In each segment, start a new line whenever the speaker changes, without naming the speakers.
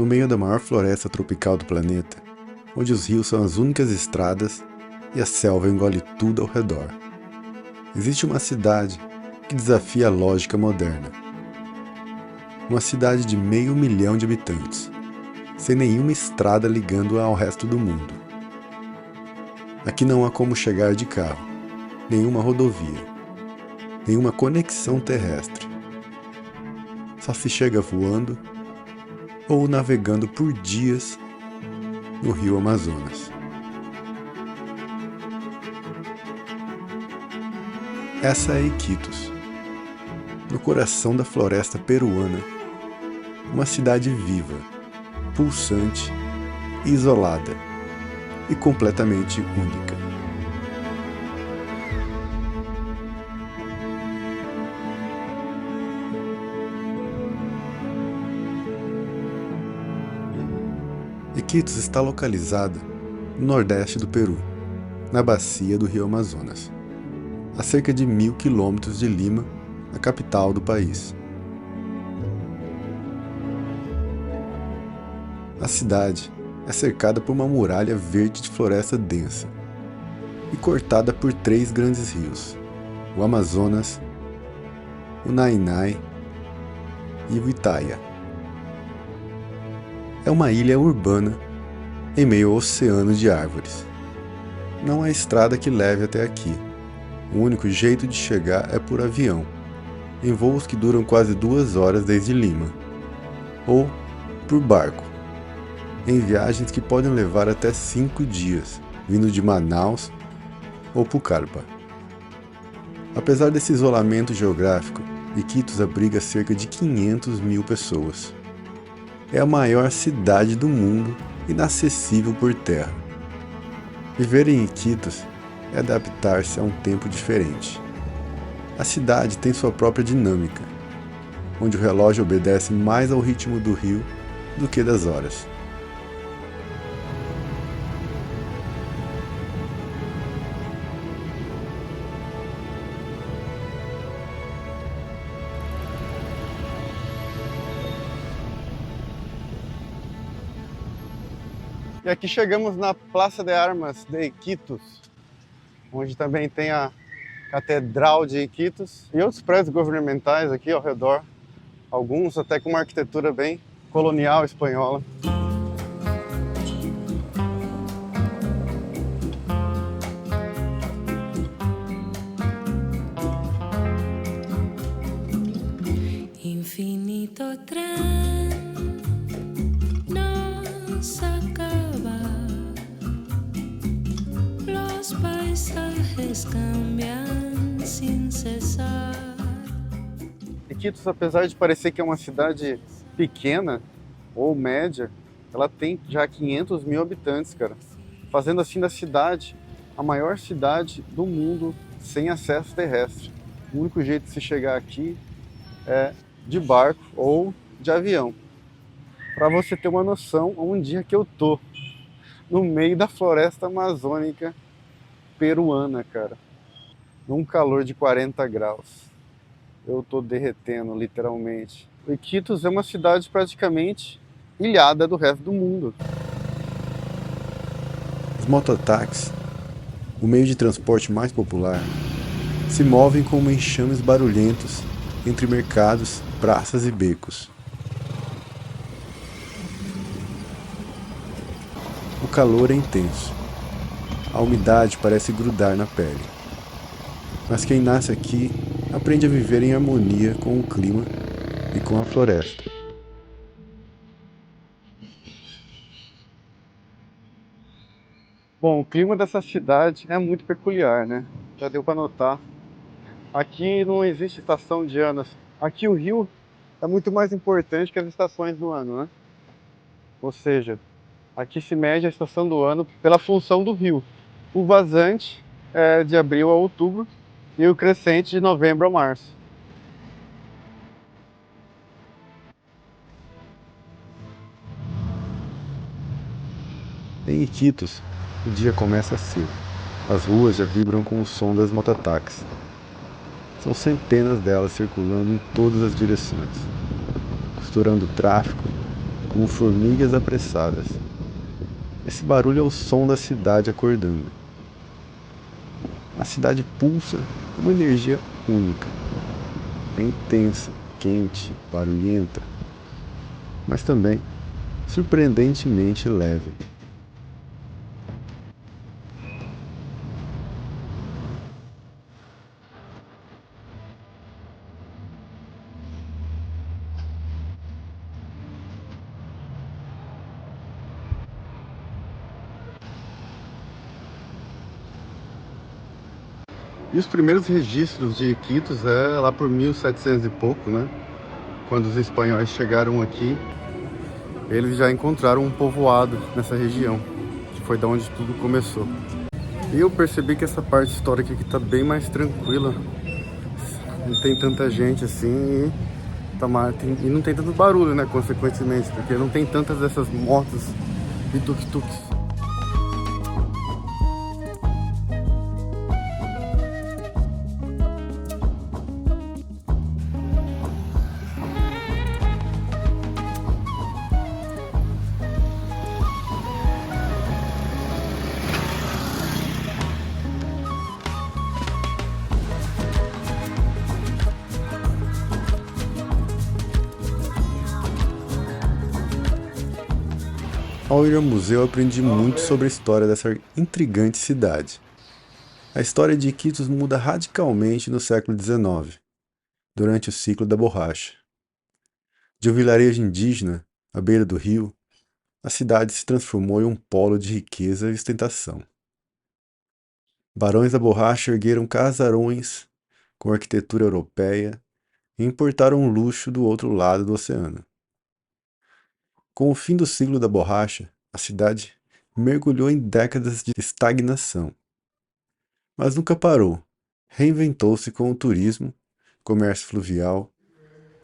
no meio da maior floresta tropical do planeta, onde os rios são as únicas estradas e a selva engole tudo ao redor. Existe uma cidade que desafia a lógica moderna. Uma cidade de 500 mil de habitantes, sem nenhuma estrada ligando-a ao resto do mundo. Aqui não há como chegar de carro, nenhuma rodovia, nenhuma conexão terrestre. Só se chega voando ou navegando por dias no rio Amazonas. Essa é Iquitos, no coração da floresta peruana, uma cidade viva, pulsante, isolada e completamente única. Iquitos está localizada no nordeste do Peru, na bacia do rio Amazonas, a cerca de 1000 quilômetros de Lima, a capital do país. A cidade é cercada por uma muralha verde de floresta densa e cortada por 3 grandes rios, o Amazonas, o Nainai e o Itaia. É uma ilha urbana em meio ao oceano de árvores. Não há estrada que leve até aqui. O único jeito de chegar é por avião, em voos que duram quase 2 horas desde Lima, ou por barco, em viagens que podem levar até 5 dias, vindo de Manaus ou Pucallpa. Apesar desse isolamento geográfico, Iquitos abriga cerca de 500 mil pessoas. É a maior cidade do mundo, inacessível por terra. Viver em Iquitos é adaptar-se a um tempo diferente. A cidade tem sua própria dinâmica, onde o relógio obedece mais ao ritmo do rio do que das horas.
E aqui chegamos na Praça de Armas de Iquitos, onde também tem a Catedral de Iquitos e outros prédios governamentais aqui ao redor, alguns até com uma arquitetura bem colonial espanhola.
Infinito tren nos acaba, los paisajes cambian sin cesar.
Iquitos, apesar de parecer que é uma cidade pequena ou média, ela tem já 500 mil habitantes, cara. Fazendo assim da cidade a maior cidade do mundo sem acesso terrestre. O único jeito de se chegar aqui é de barco ou de avião. Para você ter uma noção, onde é que eu tô? No meio da floresta amazônica peruana, cara. Num calor de 40 graus. Eu tô derretendo, literalmente. Iquitos é uma cidade praticamente ilhada do resto do mundo.
Os mototáxis, o meio de transporte mais popular, se movem como enxames barulhentos entre mercados, praças e becos. O calor é intenso. A umidade parece grudar na pele. Mas quem nasce aqui aprende a viver em harmonia com o clima e com a floresta.
Bom, o clima dessa cidade é muito peculiar, né? Já deu para notar. Aqui não existe estação de ano. Aqui o rio é muito mais importante que as estações do ano, né? Ou seja, aqui se mede a estação do ano pela função do rio. O vazante é de abril a outubro e o crescente de novembro a março.
Em Iquitos, o dia começa cedo. As ruas já vibram com o som das mototáxis. São centenas delas circulando em todas as direções, costurando o tráfego como formigas apressadas. Esse barulho é o som da cidade acordando. A cidade pulsa com uma energia única. É intensa, quente, barulhenta, mas também surpreendentemente leve.
E os primeiros registros de Iquitos é lá por 1700 e pouco, né? Quando os espanhóis chegaram aqui, eles já encontraram um povoado nessa região, que foi da onde tudo começou. E eu percebi que essa parte histórica aqui tá bem mais tranquila. Não tem tanta gente assim e não tem tanto barulho, né? Consequentemente, porque não tem tantas dessas motos e tuk-tuks.
Ao ir ao museu, aprendi muito sobre a história dessa intrigante cidade. A história de Iquitos muda radicalmente no século XIX, durante o ciclo da borracha. De um vilarejo indígena, à beira do rio, a cidade se transformou em um polo de riqueza e ostentação. Barões da borracha ergueram casarões com arquitetura europeia e importaram luxo do outro lado do oceano. Com o fim do ciclo da borracha, a cidade mergulhou em décadas de estagnação. Mas nunca parou. Reinventou-se com o turismo, comércio fluvial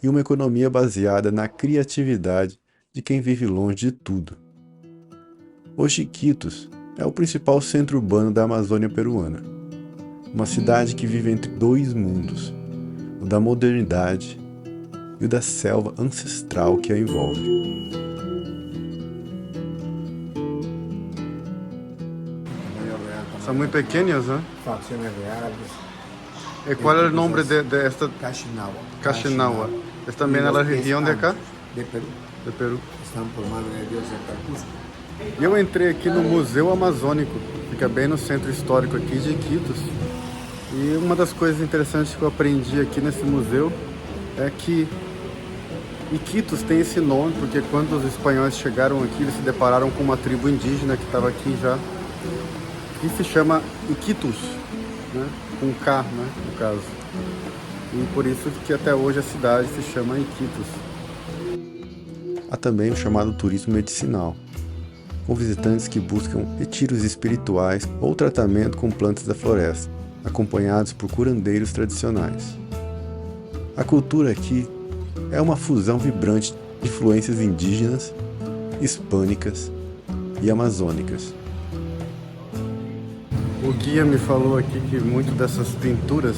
e uma economia baseada na criatividade de quem vive longe de tudo. Hoje, Iquitos é o principal centro urbano da Amazônia peruana. Uma cidade que vive entre dois mundos, o da modernidade e o da selva ancestral que a envolve.
São muito pequenas, né?
Facciones reales.
E qual é o nome desta
Caxinahua.
Caxinahua? É também na região de cá?
De Perú.
De Peru.
Están por mano de Dios en Cusco.
E eu entrei aqui no Museu Amazônico, fica bem no centro histórico aqui de Iquitos. E uma das coisas interessantes que eu aprendi aqui nesse museu é que Iquitos tem esse nome porque quando os espanhóis chegaram aqui, eles se depararam com uma tribo indígena que estava aqui já, que se chama Iquitos, né? Com K, né, no caso. E por isso que até hoje a cidade se chama Iquitos.
Há também o chamado turismo medicinal, com visitantes que buscam retiros espirituais ou tratamento com plantas da floresta, acompanhados por curandeiros tradicionais. A cultura aqui é uma fusão vibrante de influências indígenas, hispânicas e amazônicas.
O guia me falou aqui que muito dessas pinturas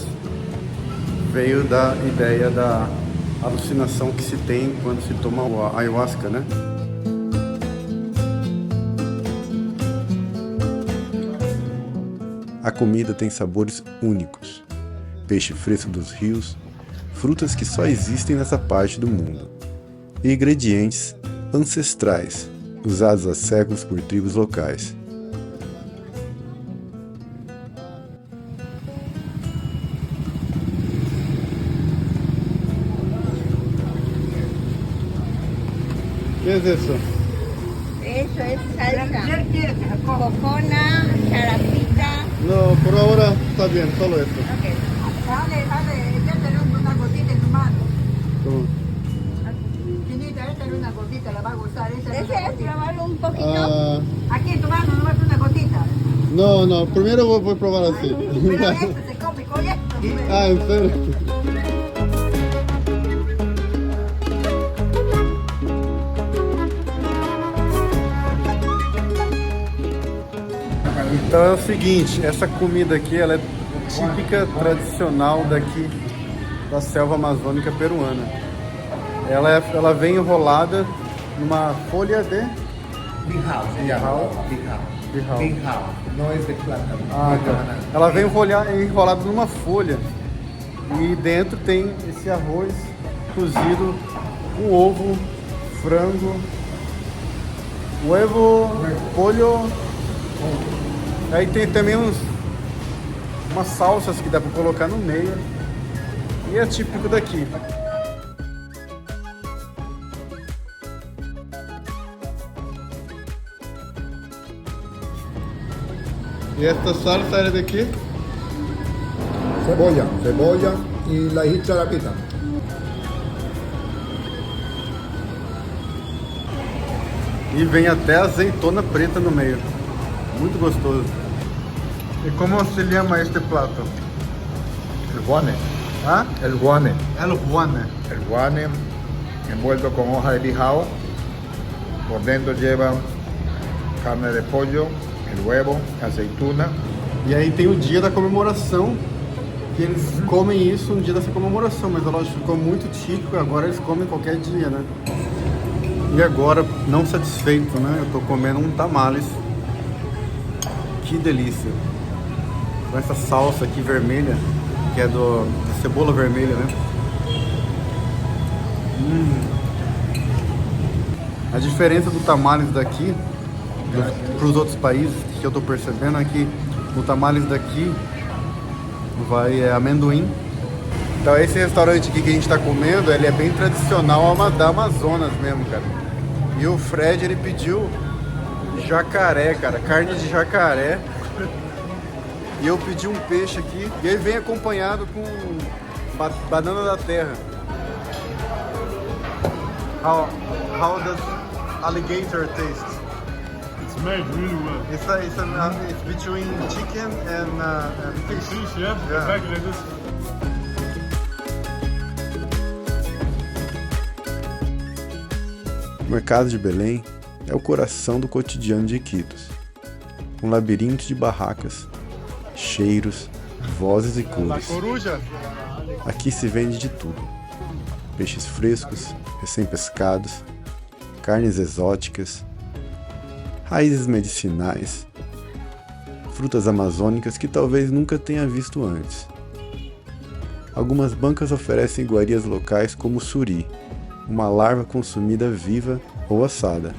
veio da ideia da alucinação que se tem quando se toma a ayahuasca, né?
A comida tem sabores únicos, peixe fresco dos rios, frutas que só existem nessa parte do mundo, e ingredientes ancestrais, usados há séculos por tribos locais.
O que é isso?
Eso es salsa. Cocona, charapita.
Não, por agora está bem, só isso.
Okay. Dale, échale una gotita en tu mano.
Toma.
Chinita, échale una gotita, la va a gozar. ¿Deseas probarlo un poquito?
Ah,
Aquí en tu mano, nomás una gotita.
não, primeiro eu vou provar assim.
Pero esto se come con esto.
Ah, em sério? Então é o seguinte, essa comida aqui ela é típica, tradicional daqui da selva amazônica peruana. Ela vem enrolada numa folha de
Bijao, se llama. Bijao.
Bijao.
Bijao. No es de plátano.
Ah,
de
tá.
banana.
Ela vem enrolada numa folha e dentro tem esse arroz cozido com ovo, frango, polho. Aí tem também umas salsas que dá pra colocar no meio e é típico daqui. E esta salsa é de quê?
Cebolla. Cebolla y la hijita de la pita.
E vem até azeitona preta no meio. Muito gostoso. E como se chama este prato?
El guane.
Ah?
El guane.
El guane.
El guane envuelto con hoja de bijao. Por dentro lleva carne de pollo, el huevo, aceituna.
E aí tem o dia da comemoração, que eles comem isso no dia dessa comemoração, mas lógico, ficou muito típico, agora eles comem qualquer dia, né? E agora, não satisfeito, né? Eu tô comendo um tamales. Que delícia! Com essa salsa aqui vermelha, que é de cebola vermelha, né? A diferença do tamales daqui para os outros países que eu tô percebendo é que o tamales daqui vai amendoim. Então esse restaurante aqui que a gente tá comendo, ele é bem tradicional da Amazonas mesmo, cara. E o Fred, ele pediu jacaré, cara, carne de jacaré. E eu pedi um peixe aqui, e ele vem acompanhado com banana da terra. How does alligator taste?
It's made really well.
It's between chicken and fish.
Fish, yeah?
Yeah.
Exactly like this.
O mercado de Belém é o coração do cotidiano de Iquitos. Um labirinto de barracas, cheiros, vozes e cores.
Coruja?
Aqui se vende de tudo. Peixes frescos, recém-pescados, carnes exóticas, raízes medicinais, frutas amazônicas que talvez nunca tenha visto antes. Algumas bancas oferecem iguarias locais como suri, uma larva consumida viva ou assada.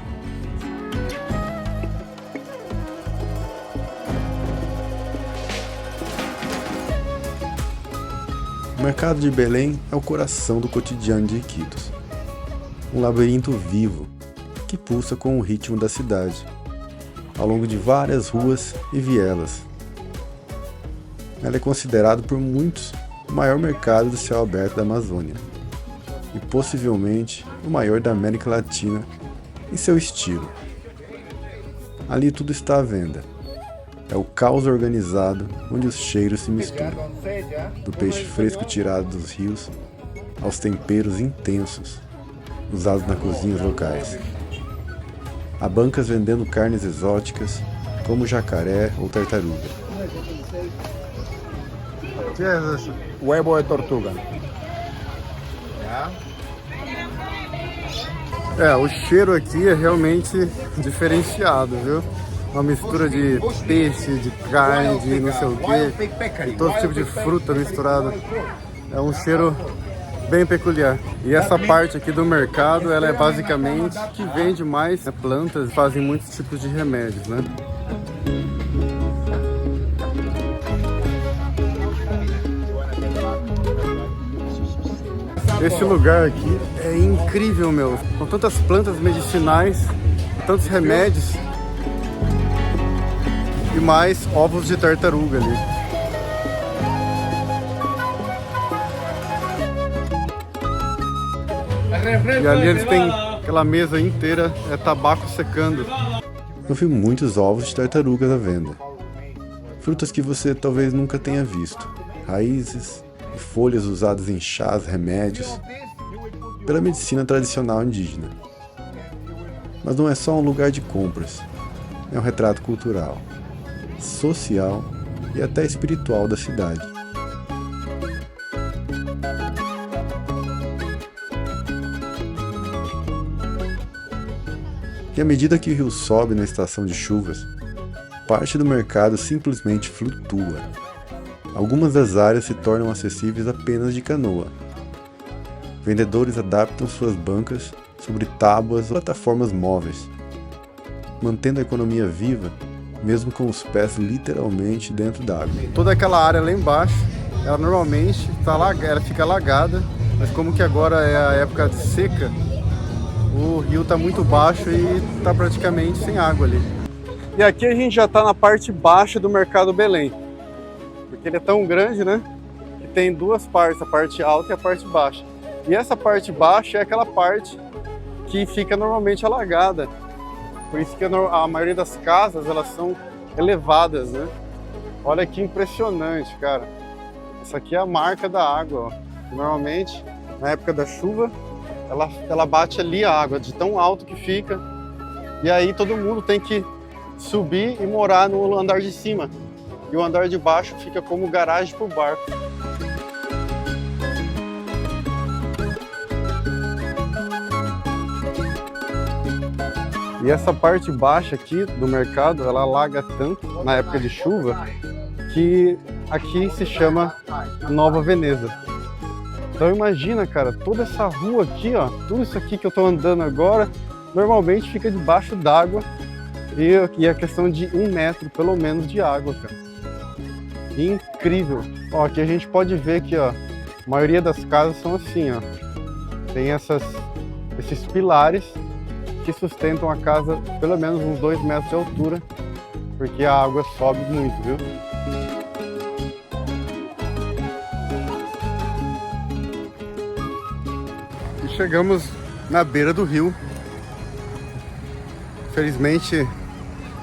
O mercado de Belém é o coração do cotidiano de Iquitos. Um labirinto vivo que pulsa com o ritmo da cidade, ao longo de várias ruas e vielas. Ela é considerada por muitos o maior mercado do céu aberto da Amazônia e possivelmente o maior da América Latina em seu estilo. Ali tudo está à venda. É o caos organizado onde os cheiros se misturam, do peixe fresco tirado dos rios aos temperos intensos usados nas cozinhas locais. Há bancas vendendo carnes exóticas como jacaré ou tartaruga.
O que é isso?
Huevo de tortuga.
O cheiro aqui é realmente diferenciado, viu? Uma mistura de peixe, de carne, de não sei o que, de todo tipo de fruta misturada. É um cheiro bem peculiar. E essa parte aqui do mercado, ela é basicamente que vende mais plantas, fazem muitos tipos de remédios, né? Esse lugar aqui é incrível, meu. Com tantas plantas medicinais, tantos remédios e mais ovos de tartaruga ali. E ali eles têm aquela mesa inteira, é tabaco secando.
Eu vi muitos ovos de tartarugas à venda. Frutas que você talvez nunca tenha visto. Raízes e folhas usadas em chás, remédios, pela medicina tradicional indígena. Mas não é só um lugar de compras. É um retrato cultural, social e até espiritual da cidade. E à medida que o rio sobe na estação de chuvas, parte do mercado simplesmente flutua. Algumas das áreas se tornam acessíveis apenas de canoa. Vendedores adaptam suas bancas sobre tábuas ou plataformas móveis, mantendo a economia viva, mesmo com os pés literalmente dentro d'água.
Toda aquela área lá embaixo, ela normalmente ela fica alagada, mas como que agora é a época de seca, o rio está muito baixo e está praticamente sem água ali. E aqui a gente já está na parte baixa do Mercado Belém, porque ele é tão grande, né, que tem duas partes, a parte alta e a parte baixa. E essa parte baixa é aquela parte que fica normalmente alagada. Por isso que a maioria das casas, elas são elevadas, né? Olha que impressionante, cara. Essa aqui é a marca da água, ó. Normalmente, na época da chuva, ela bate ali a água, de tão alto que fica. E aí todo mundo tem que subir e morar no andar de cima. E o andar de baixo fica como garagem para o barco. E essa parte baixa aqui do mercado, ela alaga tanto na época de chuva, que aqui se chama Nova Veneza. Então imagina, cara, toda essa rua aqui, ó, tudo isso aqui que eu tô andando agora, normalmente fica debaixo d'água e a questão de 1 metro, pelo menos, de água, cara. Incrível! Ó, aqui a gente pode ver que, ó, a maioria das casas são assim, ó. Tem esses pilares que sustentam a casa pelo menos uns 2 metros de altura, porque a água sobe muito, viu? E chegamos na beira do rio. Infelizmente,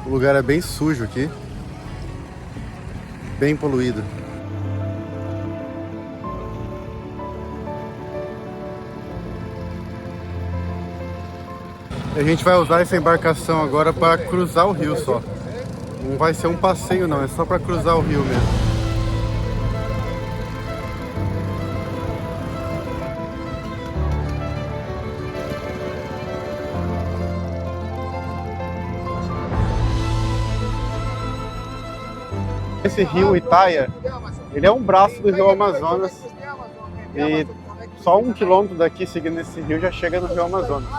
o lugar é bem sujo aqui, bem poluído. A gente vai usar essa embarcação agora para cruzar o rio só. Não vai ser um passeio não, é só para cruzar o rio mesmo. Esse rio Itaia, ele é um braço do rio Amazonas e só 1 quilômetro daqui seguindo esse rio já chega no rio Amazonas.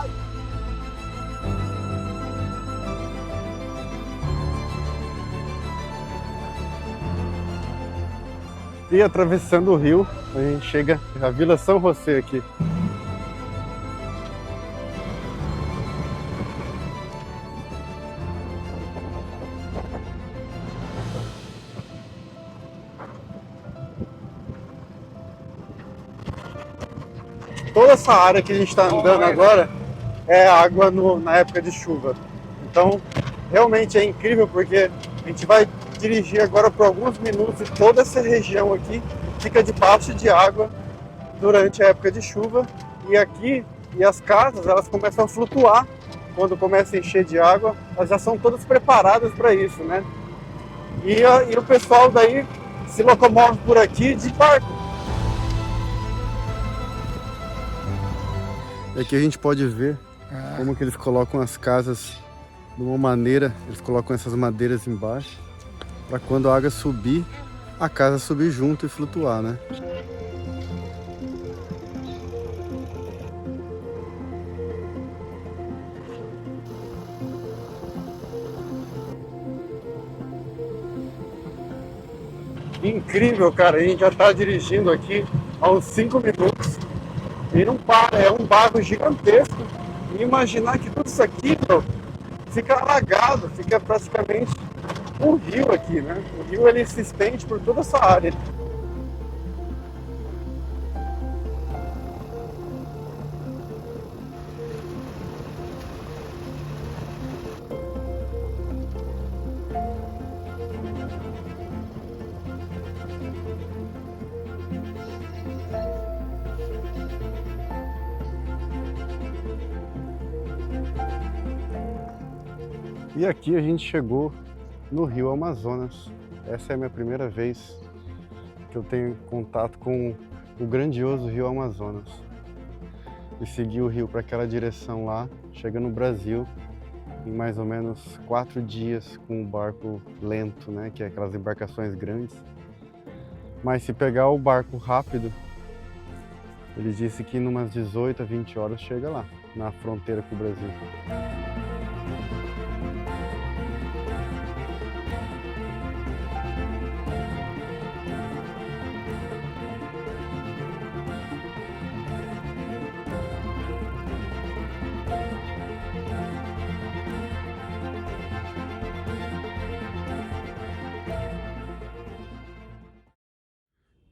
E atravessando o rio, a gente chega à Vila São José aqui. Toda essa área que a gente está andando agora é água na época de chuva. Então, realmente é incrível porque a gente vai dirigir agora por alguns minutos e toda essa região aqui fica debaixo de água durante a época de chuva. E aqui, as casas, elas começam a flutuar quando começa a encher de água. Elas já são todas preparadas para isso, né? E o pessoal daí se locomove por aqui de barco. E aqui a gente pode ver como que eles colocam as casas de uma maneira, eles colocam essas madeiras embaixo, para quando a água subir, a casa subir junto e flutuar, né? Incrível, cara, a gente já está dirigindo aqui há uns 5 minutos e não para, é um barco gigantesco. E imaginar que tudo isso aqui, meu, fica alagado, fica praticamente um rio aqui, né? O rio ele se estende por toda essa área. E aqui a gente chegou no rio Amazonas. Essa é a minha primeira vez que eu tenho contato com o grandioso rio Amazonas. E seguir o rio para aquela direção lá, chega no Brasil em mais ou menos 4 dias com o barco lento, né? Que é aquelas embarcações grandes. Mas se pegar o barco rápido, ele disse que em umas 18 a 20 horas chega lá, na fronteira com o Brasil.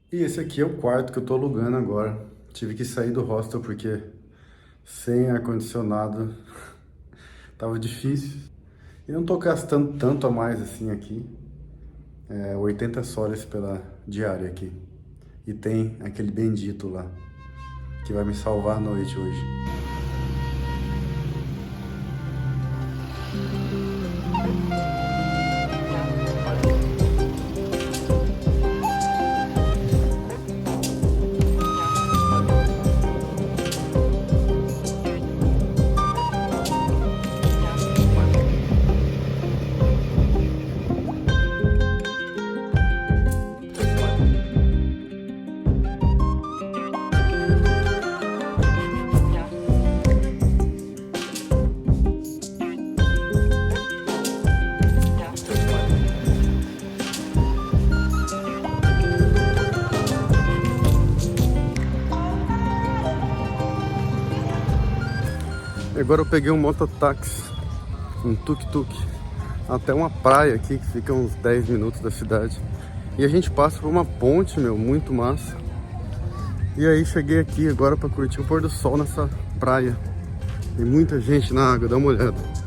E esse aqui é o quarto que eu tô alugando agora. Tive que sair do hostel porque sem ar-condicionado tava difícil. E não tô gastando tanto a mais assim aqui. 80 soles pela diária aqui. E tem aquele bendito lá, que vai me salvar a noite hoje.
Agora eu peguei um mototáxi, um tuk-tuk, até uma praia aqui que fica uns 10 minutos da cidade. E a gente passa por uma ponte, meu, muito massa. E aí cheguei aqui agora para curtir o pôr do sol nessa praia. Tem muita gente na água, dá uma olhada.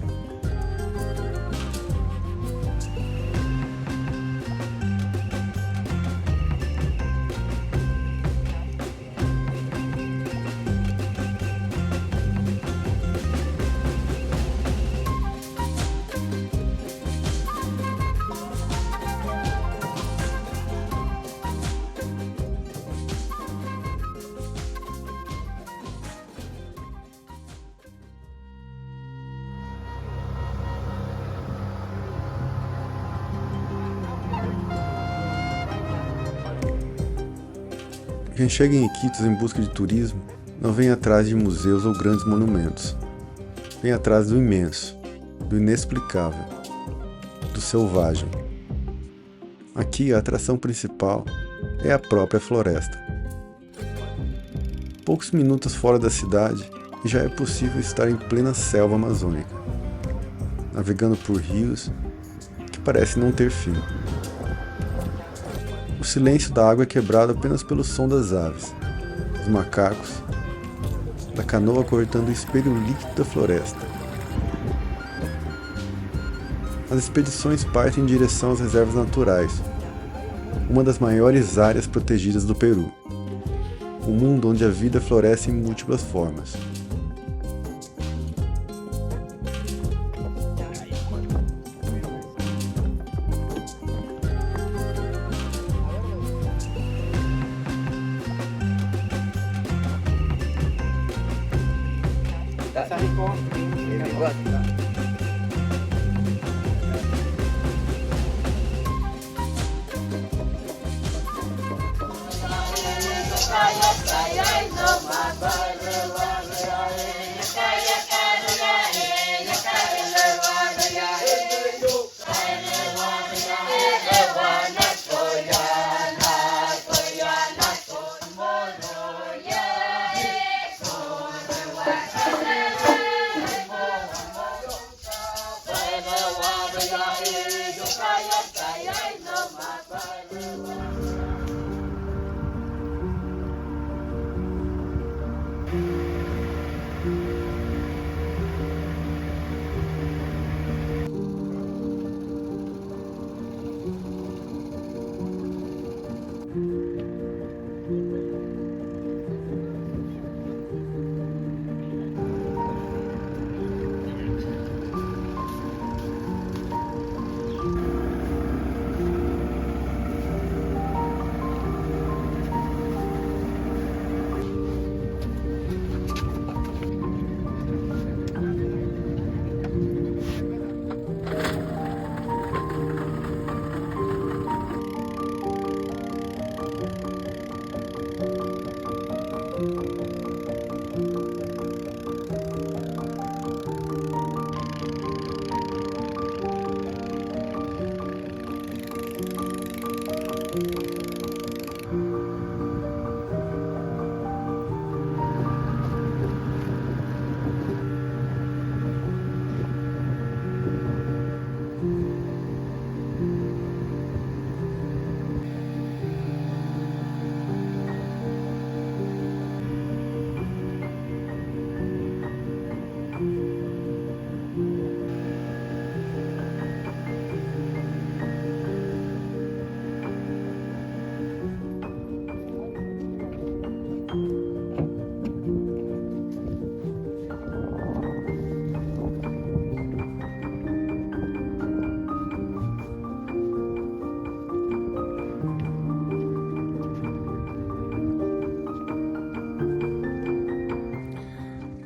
Quem chega em Iquitos em busca de turismo não vem atrás de museus ou grandes monumentos. Vem atrás do imenso, do inexplicável, do selvagem. Aqui a atração principal é a própria floresta. Poucos minutos fora da cidade e já é possível estar em plena selva amazônica, navegando por rios que parecem não ter fim. O silêncio da água é quebrado apenas pelo som das aves, dos macacos, da canoa cortando o espelho líquido da floresta. As expedições partem em direção às reservas naturais, uma das maiores áreas protegidas do Peru, um mundo onde a vida floresce em múltiplas formas.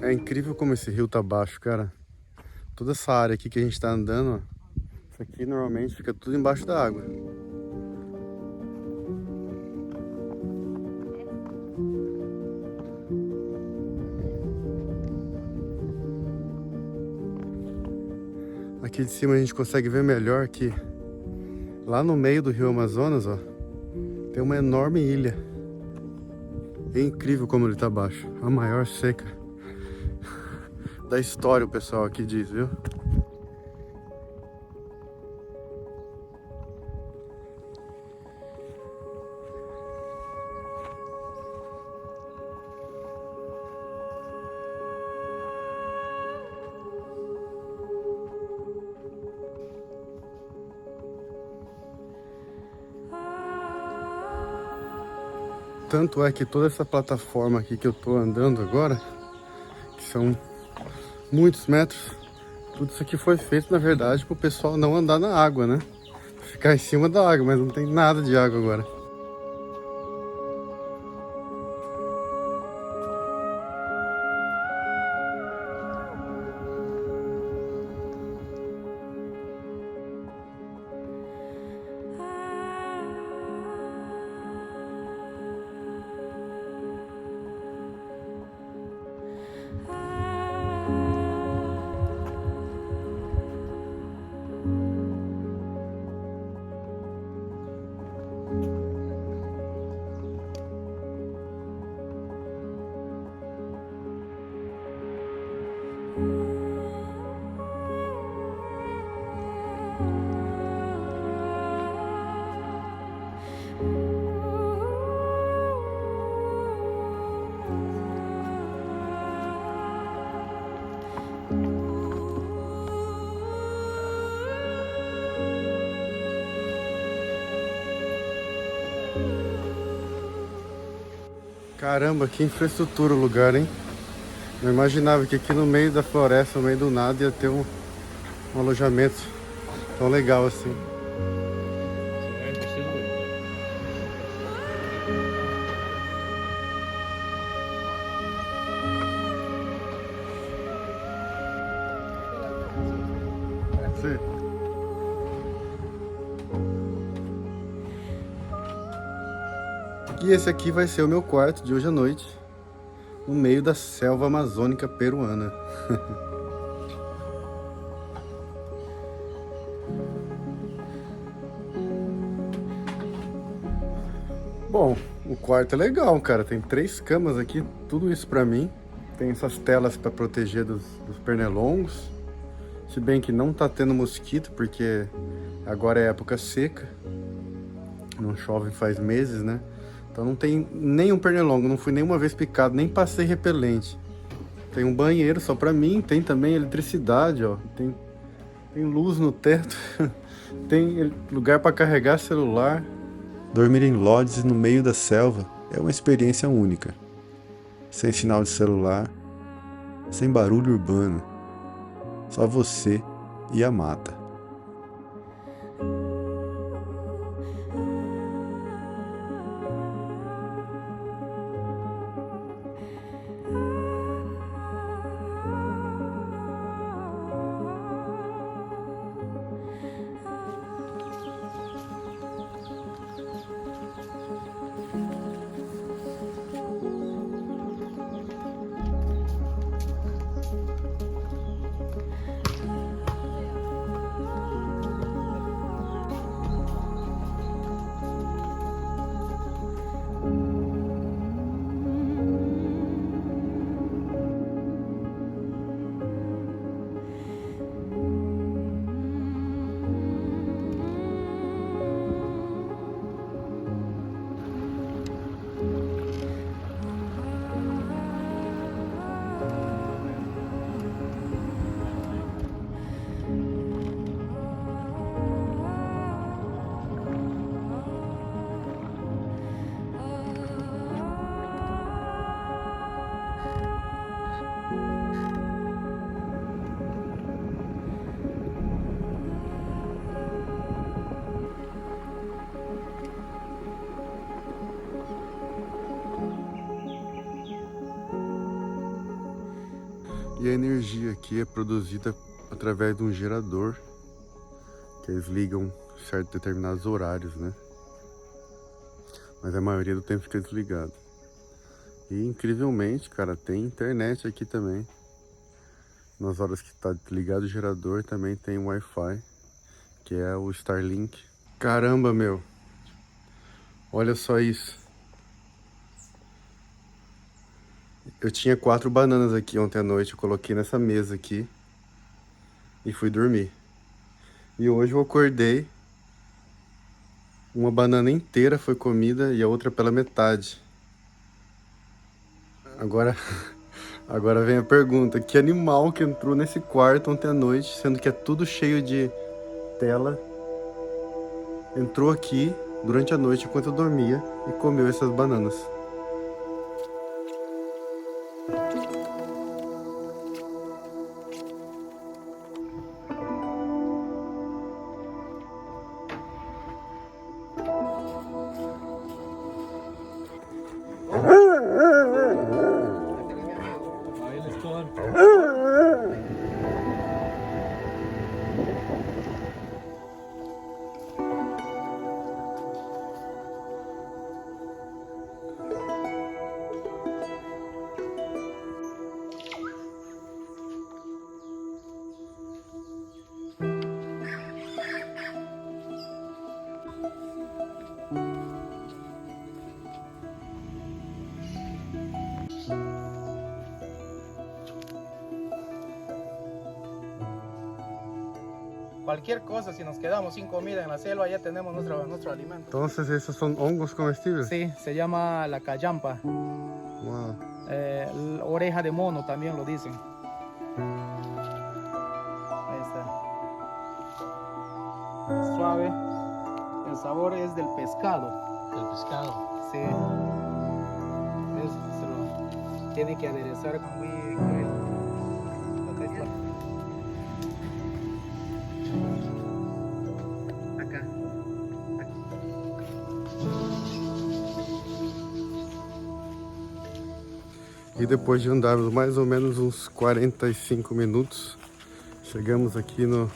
É incrível como esse rio tá baixo, cara. Toda essa área aqui que a gente tá andando, ó, isso aqui normalmente fica tudo embaixo da água. Aqui de cima a gente consegue ver melhor que lá no meio do rio Amazonas, ó, tem uma enorme ilha. É incrível como ele tá baixo. A maior seca da história, o pessoal aqui diz, viu? Tanto é que toda essa plataforma aqui que eu tô andando agora, que são muitos metros, tudo isso aqui foi feito, na verdade, para o pessoal não andar na água, né? Ficar em cima da água, mas não tem nada de água agora. Caramba, que infraestrutura o lugar, hein? Não imaginava que aqui no meio da floresta, no meio do nada, ia ter um alojamento tão legal assim. Sim. E esse aqui vai ser o meu quarto de hoje à noite, no meio da selva amazônica peruana. Bom, o quarto é legal, cara. Tem 3 camas aqui, tudo isso pra mim. Tem essas telas pra proteger dos pernilongos. Se bem que não tá tendo mosquito, porque agora é época seca. Não chove faz meses, né? Então não tem nenhum pernilongo, não fui nenhuma vez picado, nem passei repelente. Tem um banheiro só pra mim, tem também eletricidade, ó. Tem luz no teto, tem lugar pra carregar celular.
Dormir em lodges no meio da selva é uma experiência única. Sem sinal de celular, sem barulho urbano. Só você e a mata. E a energia aqui é produzida através de um gerador que eles ligam em certos determinados horários, né? Mas a maioria do tempo fica desligado. E incrivelmente, cara, tem internet aqui também. Nas horas que tá ligado o gerador também tem Wi-Fi, que é o Starlink. Caramba, meu! Olha só isso. Eu tinha 4 bananas aqui ontem à noite, eu coloquei nessa mesa aqui e fui dormir. E hoje eu acordei, uma banana inteira foi comida e a outra pela metade. Agora vem a pergunta, que animal que entrou nesse quarto ontem à noite, sendo que é tudo cheio de tela, entrou aqui durante a noite enquanto eu dormia e comeu essas bananas.
Cualquier cosa, si nos quedamos sin comida en la selva, ya tenemos nuestro alimento.
Entonces, ¿esos son hongos comestibles?
Sí, se llama la cayampa.
Wow.
Oreja de mono también lo dicen. Esta. Suave. El sabor es del pescado.
El pescado.
Sí. Se lo tiene que aderezar con muy... Acá.
E depois de andarmos mais ou menos uns 45 minutos, chegamos aqui no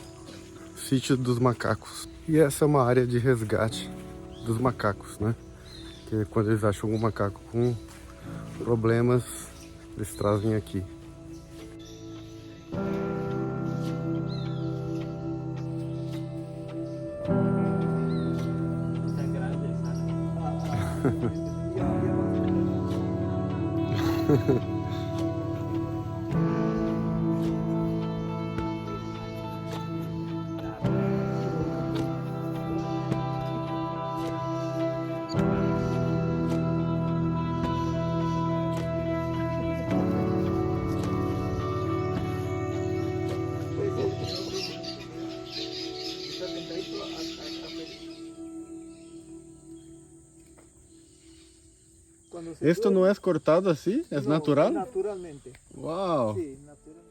sítio dos macacos. E essa é uma área de resgate dos macacos, né? Que quando eles acham algum macaco com problemas, eles trazem aqui. ¿Esto no es cortado así? ¿Es natural?
Naturalmente.
Wow.
Sí, naturalmente.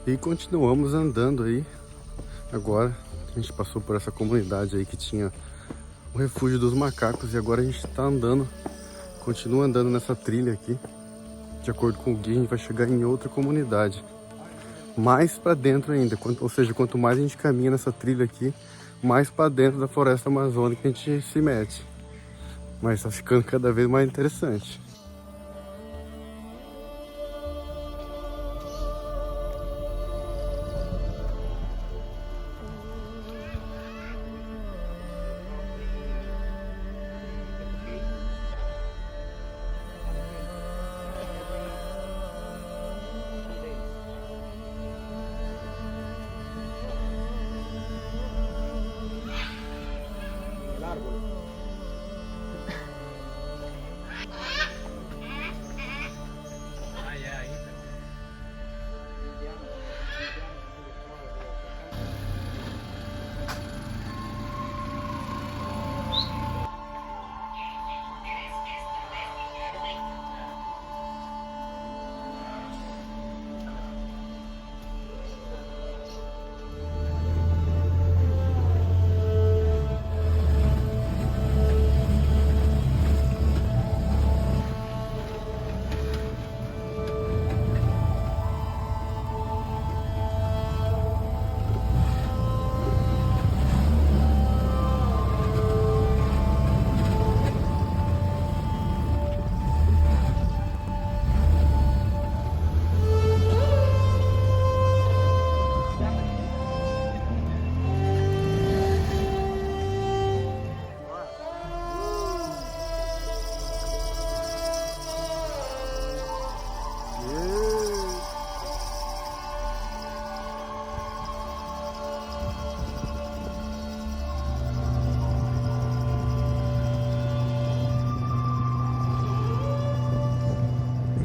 E continuamos andando aí. Agora a gente passou por essa comunidade aí que tinha o refúgio dos macacos e agora a gente tá andando, continua andando nessa trilha aqui. De acordo com o guia, a gente vai chegar em outra comunidade, mais para dentro ainda, ou seja, quanto mais a gente caminha nessa trilha aqui, mais para dentro da floresta amazônica a gente se mete. Mas tá ficando cada vez mais interessante.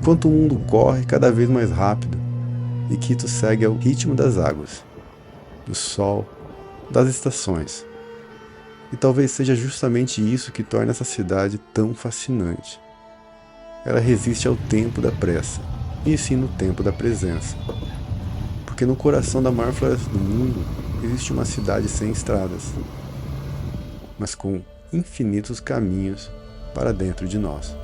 enquanto o mundo corre cada vez mais rápido e Quito segue ao ritmo das águas, do sol, das estações. E talvez seja justamente isso que torna essa cidade tão fascinante. Ela resiste ao tempo da pressa, e sim no tempo da presença. Porque no coração da maior floresta do mundo existe uma cidade sem estradas, mas com infinitos caminhos para dentro de nós.